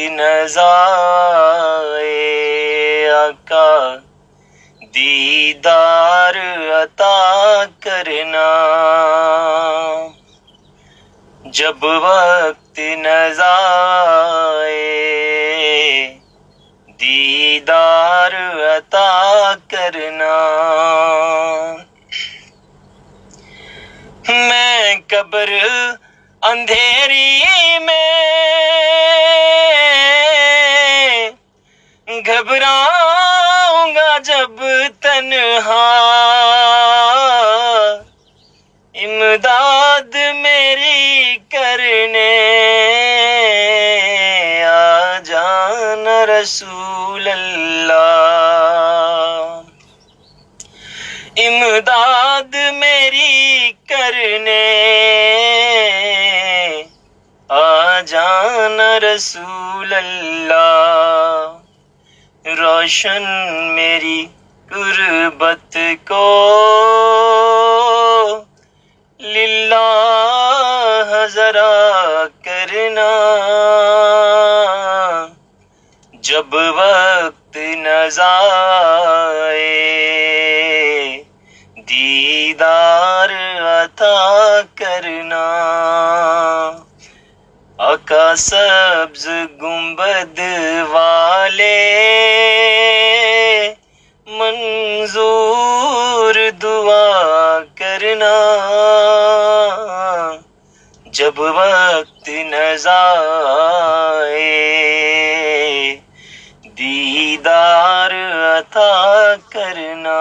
نظائے آقا دیدار عطا کرنا، جب وقت نظائے دیدار عطا کرنا۔ میں قبر اندھیری میں گھبراؤں گا جب تنہا، امداد میری کرنے آ جانا رسول اللہ، امداد میری کرنے آ جانا رسول اللہ، روشن میری غربت کو للہ ذرا کرنا، جب وقت نظائے دیدار عطا کرنا۔ آقا سبز گنبد والے منظور دعا کرنا، جب وقت نظائے دیدار عطا کرنا۔